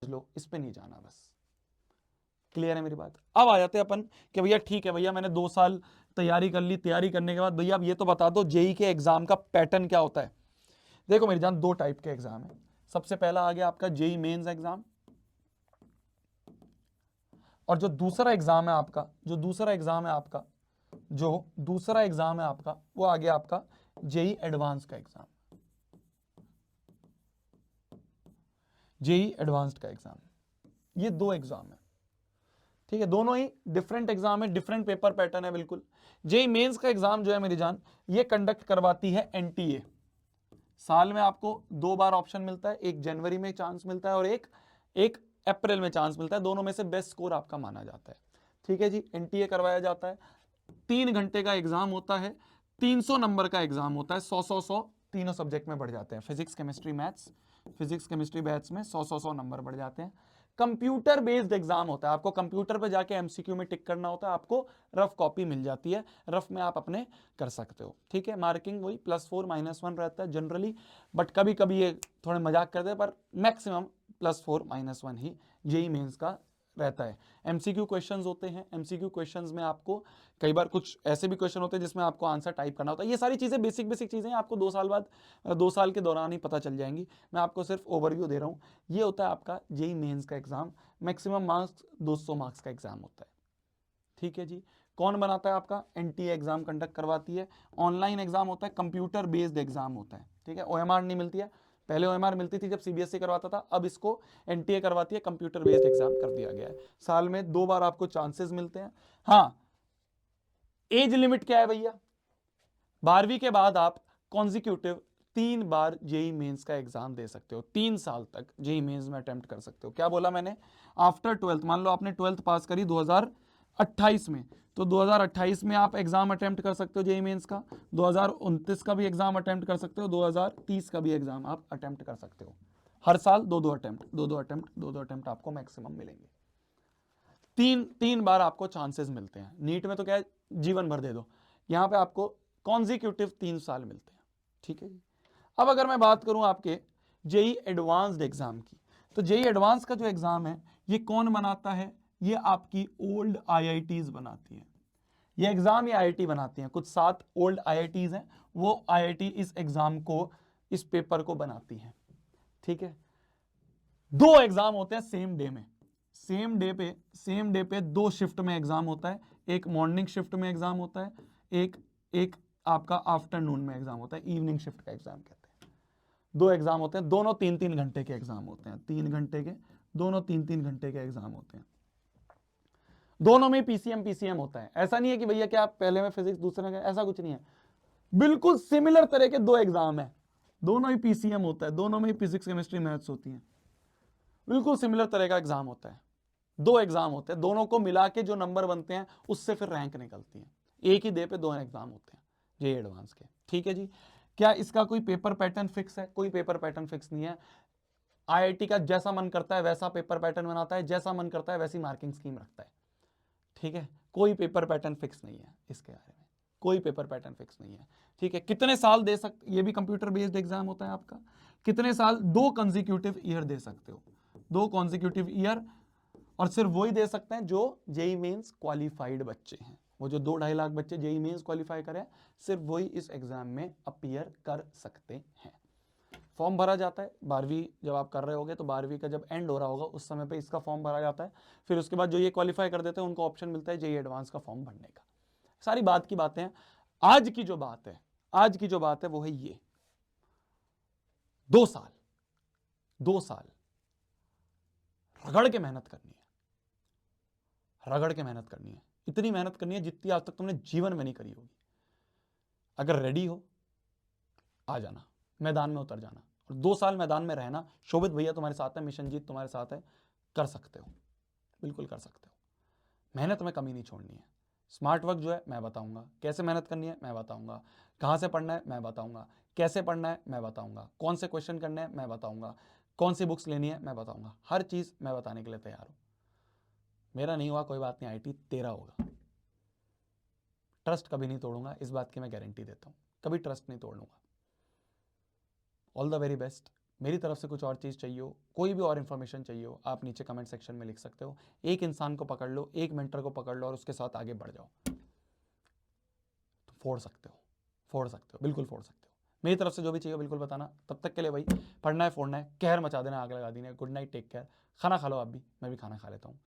लो, इस पे नहीं जाना बस। क्लियर है मेरी बात? अब आ जाते हैं अपन कि भैया ठीक है भैया मैंने 2 साल तैयारी कर ली, तैयारी करने के बाद भैया अब ये तो बता दो जेई के एग्जाम का पैटर्न क्या होता है। देखो मेरी जान, 2 टाइप के एग्जाम है। सबसे पहला आ गया आपका जेई मेंस एग्जाम, और जो दूसरा एग्जाम है आपका, वो आ गया आपका जेई एडवांस का एग्जाम, जेई एडवांस्ड का एग्जाम। ये 2 एग्जाम है, ठीक है, दोनों ही डिफरेंट एग्जाम है, डिफरेंट पेपर पैटर्न है बिल्कुल। जेई मेंस का एग्जाम जो है मेरी जान, ये कंडक्ट करवाती है एनटीए। साल में आपको 2 बार ऑप्शन मिलता है, एक जनवरी में चांस मिलता है और एक एक अप्रैल में चांस मिलता है, दोनों में से बेस्ट स्कोर आपका माना जाता है। ठीक है जी, एनटीए करवाया जाता है, 3 घंटे का एग्जाम होता है, 300 नंबर का एग्जाम होता है, 100 तीनों सब्जेक्ट में बढ़ जाते हैं, फिजिक्स केमिस्ट्री मैथ्स, में 100 नंबर बढ़ जाते हैं। कंप्यूटर बेस्ड एग्जाम होता है, आपको कंप्यूटर पे जाके एमसीक्यू में टिक करना होता है, आपको रफ कॉपी मिल जाती है, रफ में आप अपने कर सकते हो। ठीक है, मार्किंग वही +4 -1 रहता है जनरली, बट कभी कभी ये थोड़े मजाक करते हैं, पर मैक्सिमम +4 -1 ही जेई मेंस का रहता है। एमसीक्यू क्वेश्चंस होते हैं, एमसीक्यू क्वेश्चंस में आपको कई बार कुछ ऐसे भी क्वेश्चन होते हैं जिसमें आपको आंसर टाइप करना होता है। ये सारी चीजें बेसिक चीजें आपको 2 साल बाद, 2 साल के दौरान ही पता चल जाएंगी, मैं आपको सिर्फ ओवरव्यू दे रहा हूं। ये होता है आपका जेई मेंस का एग्जाम, मैक्सिमम मार्क्स 200 मार्क्स का एग्जाम होता है। ठीक है जी, कौन बनाता है आपका? एनटीए एग्जाम कंडक्ट करवाती है, ऑनलाइन एग्जाम होता है, कंप्यूटर बेस्ड एग्जाम होता है। ठीक है, ओएमआर नहीं मिलती है, पहले ओएमआर मिलती थी जब सीबीएसई करवाता था, अब इसको एनटीए करवाती है, कंप्यूटर बेस्ड एग्जाम कर दिया गया है। साल में 2 बार आपको चांसेस मिलते हैं। हाँ, एज लिमिट क्या है भैया? 12वीं के बाद आप कॉन्जिक्यूटिव 3 बार जेई मेंस का एग्जाम दे सकते हो, 3 साल तक जेई मेंस में अटेम्प्ट कर सकते हो। क्या बोला मैंने? आफ्टर 12th, मान लो आपने 12th पास करी 2028 में, तो 2028 में आप एग्जाम अटेम्प्ट कर सकते हो जेई मेंस का, 2029 का भी एग्जाम अटेम्प्ट कर सकते हो, 2030 का भी एग्जाम आप अटेम्प्ट कर सकते हो। हर साल 2-2 अटेम्प्ट आपको मैक्सिमम मिलेंगे। 3 बार आपको चांसेस मिलते हैं। नीट में तो क्या है, जीवन भर दे दो, यहां पे आपको कॉन्जिक्यूटिव 3 साल मिलते हैं। ठीक है जी, अब अगर मैं बात करूं आपके जेई एडवांस्ड एग्जाम की, तो जेई एडवांस का जो एग्जाम है ये कौन बनाता है? ये आपकी ओल्ड आईआईटीज बनाती है। ये एग्जाम ये आईआईटी बनाती हैं, कुछ 7 ओल्ड आईआईटीज हैं, वो आईआईटी इस एग्जाम को, इस पेपर को बनाती हैं। ठीक है, 2 एग्जाम होते हैं सेम डे में, सेम डे पे 2 शिफ्ट में एग्जाम होता है, एक मॉर्निंग शिफ्ट में एग्जाम होता है, एक एक आपका आफ्टरनून में एग्जाम होता है, इवनिंग शिफ्ट का एग्जाम कहते हैं। 2 एग्जाम होते हैं, दोनों 3-3 घंटे के एग्जाम होते हैं, 3 घंटे के, दोनों 3-3 घंटे के एग्जाम होते हैं। दोनों में पीसीएम होता है, ऐसा नहीं है कि भैया क्या आप पहले में फिजिक्स दूसरे में, ऐसा कुछ नहीं है, बिल्कुल सिमिलर तरह के 2 एग्जाम है, दोनों ही पीसीएम होता है, दोनों में ही फिजिक्स केमिस्ट्री मैथ्स होती है, बिल्कुल सिमिलर तरह का एग्जाम होता है। 2 एग्जाम होते हैं, दोनों को मिला के जो नंबर बनते हैं उससे फिर रैंक निकलती है। एक ही डे पे 2 एग्जाम होते हैं जेईई एडवांस के। ठीक है जी, क्या इसका कोई पेपर पैटर्न फिक्स है? कोई पेपर पैटर्न फिक्स नहीं है। आईआईटी का जैसा मन करता है वैसा पेपर पैटर्न बनाता है, जैसा मन करता है वैसी मार्किंग स्कीम रखता है। ठीक है, कोई पेपर पैटर्न फिक्स नहीं है इसके बारे में, कोई पेपर पैटर्न फिक्स नहीं है। ठीक है, कितने साल दे सकते, ये भी कंप्यूटर बेस्ड एग्जाम होता है आपका, कितने साल? 2 कंसेक्यूटिव ईयर दे सकते हो, 2 कंसेक्यूटिव ईयर, और सिर्फ वही दे सकते हैं जो जेई मेंस क्वालिफाइड बच्चे हैं। वो जो 2-2.5 लाख बच्चे जेई मेंस क्वालिफाई करें, सिर्फ वही इस एग्जाम में अपीयर कर सकते हैं। फॉर्म भरा जाता है 12वीं जब आप कर रहे होगे, तो 12वीं का जब एंड हो रहा होगा उस समय पे इसका फॉर्म भरा जाता है। फिर उसके बाद जो ये क्वालिफाई कर देते हैं उनको ऑप्शन मिलता है जेई एडवांस का फॉर्म भरने का। सारी बात की बातें हैं। आज की जो बात है, वो है ये, 2 साल, 2 साल रगड़ के मेहनत करनी है, रगड़ के मेहनत करनी है, इतनी मेहनत करनी है जितनी आज तक तुमने जीवन में नहीं करी होगी। अगर रेडी हो, आ जाना, मैदान में उतर जाना, और 2 साल मैदान में रहना। शोभित भैया तुम्हारे साथ है, मिशन जीत तुम्हारे साथ है, कर सकते हो, बिल्कुल कर सकते हो। मेहनत में कमी नहीं छोड़नी है। स्मार्ट वर्क जो है मैं बताऊंगा, कैसे मेहनत करनी है मैं बताऊंगा, कहां से पढ़ना है मैं बताऊंगा, कैसे पढ़ना है मैं बताऊंगा, कौन से क्वेश्चन करने हैं मैं बताऊंगा, कौन सी बुक्स लेनी है मैं बताऊंगा, हर चीज मैं बताने के लिए तैयार हूं। मेरा नहीं हुआ कोई बात नहीं, आईटी तेरा होगा। ट्रस्ट कभी नहीं तोड़ूंगा, इस बात की मैं गारंटी देता हूं, कभी ट्रस्ट नहीं तोड़ूंगा। ऑल द वेरी बेस्ट, मेरी तरफ से कुछ और चीज़ चाहिए हो, कोई भी और इन्फॉर्मेशन चाहिए हो, आप नीचे कमेंट सेक्शन में लिख सकते हो। एक इंसान को पकड़ लो, एक मेंटर को पकड़ लो और उसके साथ आगे बढ़ जाओ, तो फोड़ सकते हो, बिल्कुल फोड़ सकते हो। मेरी तरफ से जो भी चाहिए बिल्कुल बताना। तब तक के लिए भाई, पढ़ना है, फोड़ना है, कहर मचा देना, आग लगा देना। Good night, take care. खाना खा लो आप भी, मैं भी खाना खा लेता हूँ।